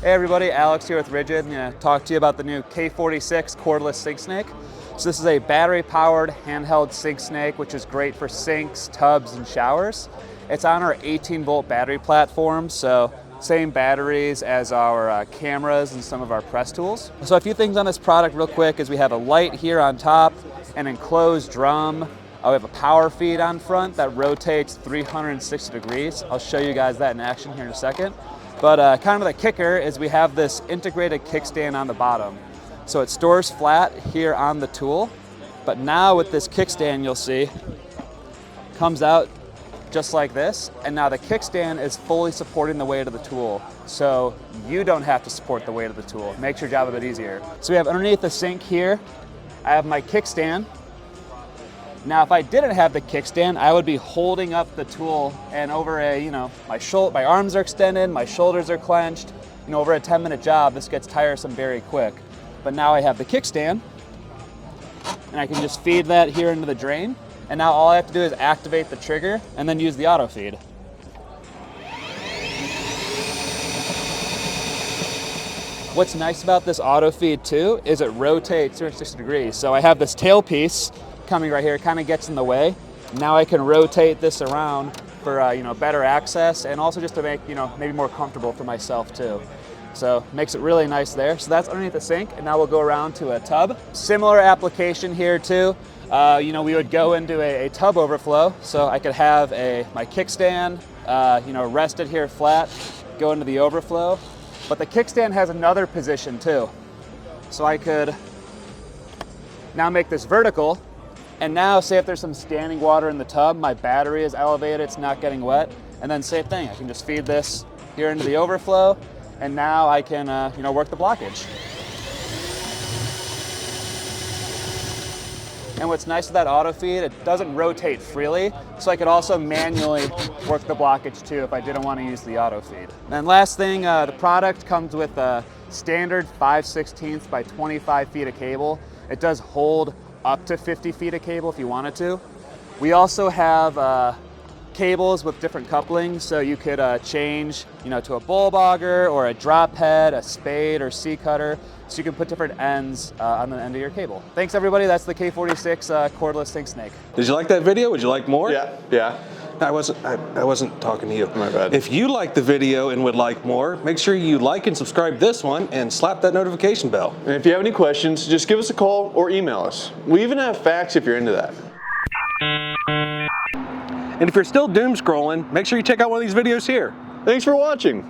Hey everybody, Alex here with RIDGID. I'm going to talk to you about the new K-46 Cordless SinkSnake. So this is a battery-powered handheld sink snake, which is great for sinks, tubs, and showers. It's on our 18-volt battery platform, so same batteries as our cameras and some of our press tools. So a few things on this product real quick is we have a light here on top, an enclosed drum. We have a power feed on front that rotates 360 degrees. I'll show you guys that in action here in a second. But kind of the kicker is we have this integrated kickstand on the bottom. So it stores flat here on the tool, but now with this kickstand you'll see, comes out just like this, and now the kickstand is fully supporting the weight of the tool. So you don't have to support the weight of the tool. It makes your job a bit easier. So we have underneath the sink here, I have my kickstand. Now, if I didn't have the kickstand, I would be holding up the tool and over my arms are extended, my shoulders are clenched. Over a 10-minute job, this gets tiresome very quick. But now I have the kickstand, and I can just feed that here into the drain. And now all I have to do is activate the trigger and then use the auto feed. What's nice about this auto feed too is it rotates 360 degrees. So I have this tail piece coming right here, kind of gets in the way. Now I can rotate this around for better access, and also just to make maybe more comfortable for myself too. So makes it really nice there. So that's underneath the sink, and now we'll go around to a tub. Similar application here too. We would go into a tub overflow, so I could have my kickstand rested here flat, go into the overflow. But the kickstand has another position too. So I could now make this vertical. And now, say if there's some standing water in the tub, my battery is elevated, it's not getting wet, and then same thing, I can just feed this here into the overflow, and now I can, work the blockage. And what's nice with that auto feed, it doesn't rotate freely, so I could also manually work the blockage too if I didn't want to use the auto feed. And last thing, the product comes with a standard 5/16 by 25 feet of cable. It does hold up to 50 feet of cable if you wanted to. We also have cables with different couplings, so you could change to a bull bogger or a drop head, a spade or C-cutter, so you can put different ends on the end of your cable. Thanks everybody, that's the K-46 Cordless SinkSnake. Did you like that video? Would you like more? Yeah. I wasn't talking to you. My bad. If you liked the video and would like more, make sure you like and subscribe this one and slap that notification bell. And if you have any questions, just give us a call or email us. We even have fax if you're into that. And if you're still doom scrolling, make sure you check out one of these videos here. Thanks for watching.